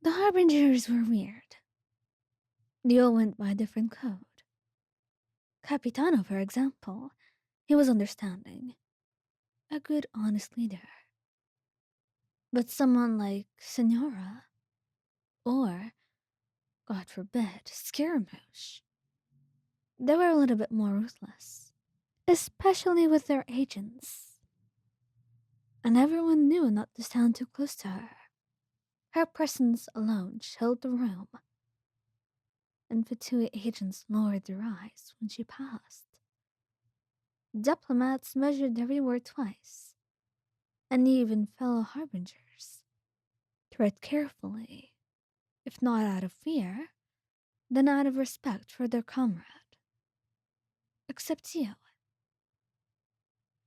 The Harbingers were weird. They all went by a different code. Capitano, for example, he was understanding. A good, honest leader. But someone like Signora, or, God forbid, Scaramouche, they were a little bit more ruthless. Especially with their agents. And everyone knew not to stand too close to her. Her presence alone chilled the room, and the two agents lowered their eyes when she passed. Diplomats measured every word twice, and even fellow harbingers tread carefully, if not out of fear, then out of respect for their comrade. Except you.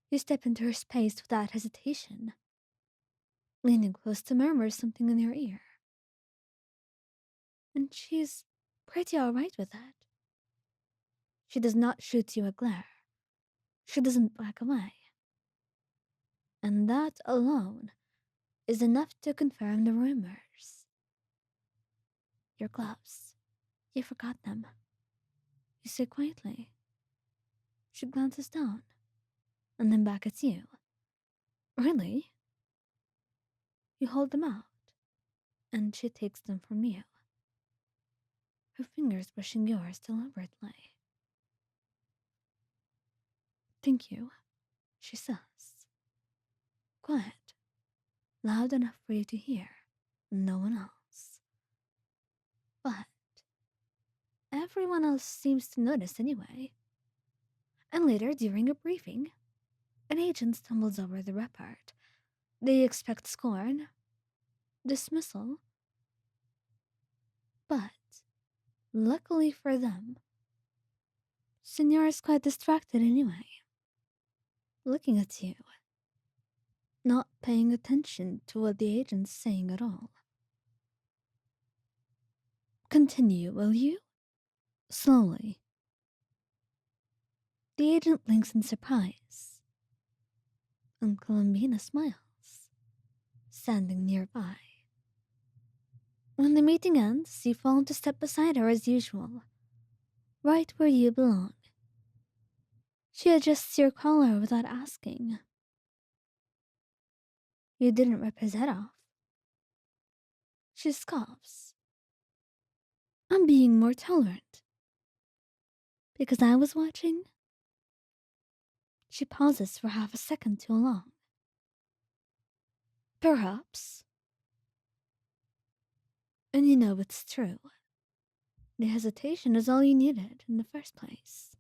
You step into her space without hesitation, leaning close to murmur something in your ear. And she's pretty alright with that. She does not shoot you a glare. She doesn't back away. And that alone is enough to confirm the rumors. Your gloves. You forgot them. You say quietly. She glances down, and then back at you. Really? You hold them out, and she takes them from you, her fingers brushing yours deliberately. Thank you, she says. Quiet, loud enough for you to hear, no one else. But everyone else seems to notice anyway. And later, during a briefing, an agent stumbles over the report. They expect scorn, dismissal, but luckily for them, Signora's quite distracted anyway, looking at you, not paying attention to what the agent's saying at all. Continue, will you? Slowly. The agent blinks in surprise, and Columbina smiles, standing nearby. When the meeting ends, you fall into step beside her as usual, right where you belong. She adjusts your collar without asking. You didn't rip his head off. She scoffs. I'm being more tolerant. Because I was watching? She pauses for half a second too long. Perhaps. And you know it's true. The hesitation is all you needed in the first place.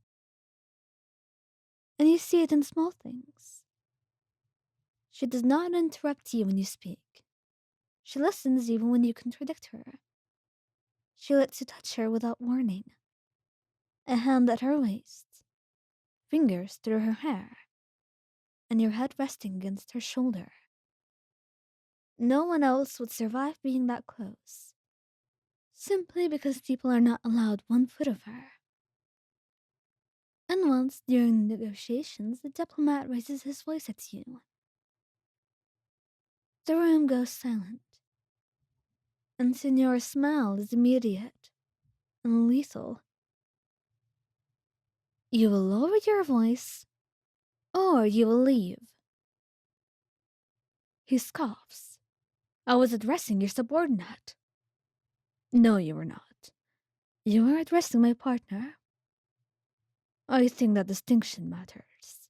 And you see it in small things. She does not interrupt you when you speak. She listens even when you contradict her. She lets you touch her without warning. A hand at her waist, fingers through her hair, and your head resting against her shoulder. No one else would survive being that close, simply because people are not allowed 1 foot of her. And once, during the negotiations, the diplomat raises his voice at you. The room goes silent, and Signora's smile is immediate and lethal. You will lower your voice, or you will leave. He scoffs. I was addressing your subordinate. No, you were not. You were addressing my partner. I think that distinction matters.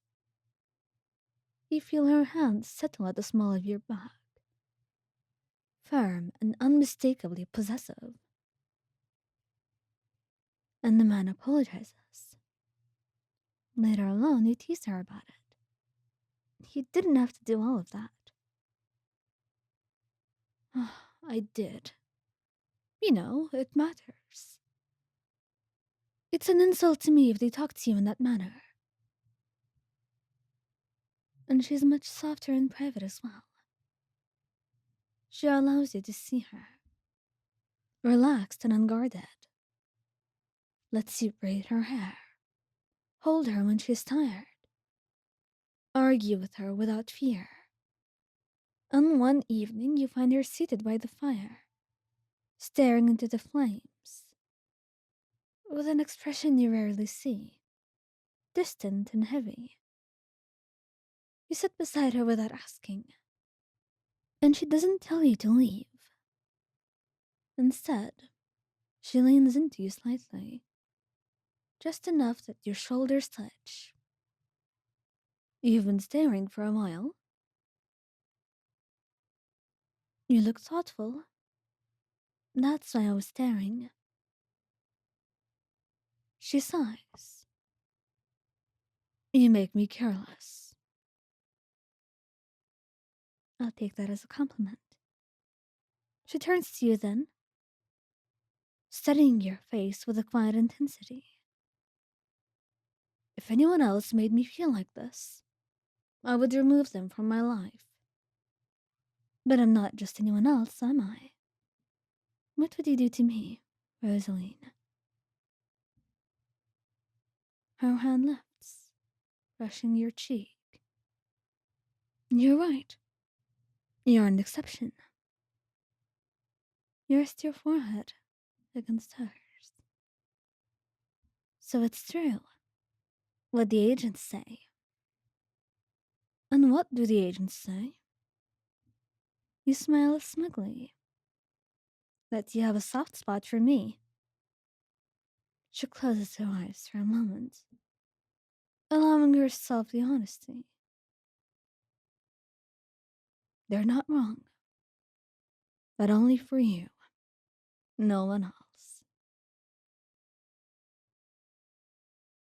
You feel her hand settle at the small of your back, firm and unmistakably possessive. And the man apologizes. Later alone, you tease her about it. He didn't have to do all of that. I did. You know, it matters. It's an insult to me if they talk to you in that manner. And she's much softer in private as well. She allows you to see her, relaxed and unguarded. Lets you braid her hair, hold her when she's tired, argue with her without fear. And one evening you find her seated by the fire, staring into the flames, with an expression you rarely see, distant and heavy. You sit beside her without asking, and she doesn't tell you to leave. Instead, she leans into you slightly, just enough that your shoulders touch. You've been staring for a while. You look thoughtful. That's why I was staring. She sighs. You make me careless. I'll take that as a compliment. She turns to you then, studying your face with a quiet intensity. If anyone else made me feel like this, I would remove them from my life. But I'm not just anyone else, am I? What would you do to me, Rosaline? Her hand lifts, brushing your cheek. You're right. You're an exception. You rest your forehead against hers. So it's true. What the agents say. And what do the agents say? You smile smugly. That you have a soft spot for me. She closes her eyes for a moment, allowing herself the honesty. They're not wrong, but only for you, no one else.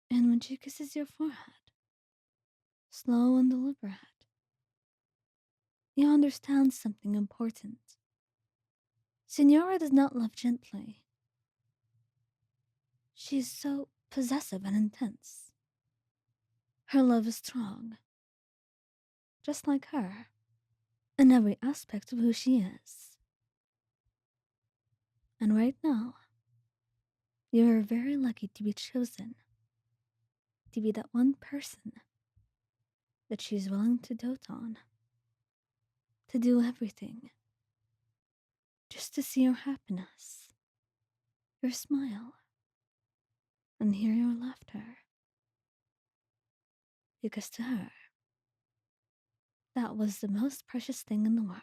And when she kisses your forehead, slow and deliberate, you understand something important. Signora does not love gently. She is so possessive and intense. Her love is strong, just like her, in every aspect of who she is. And right now, you are very lucky to be chosen, to be that one person that she's willing to dote on, to do everything, just to see your happiness, your smile, and hear your laughter. Because to her, that was the most precious thing in the world.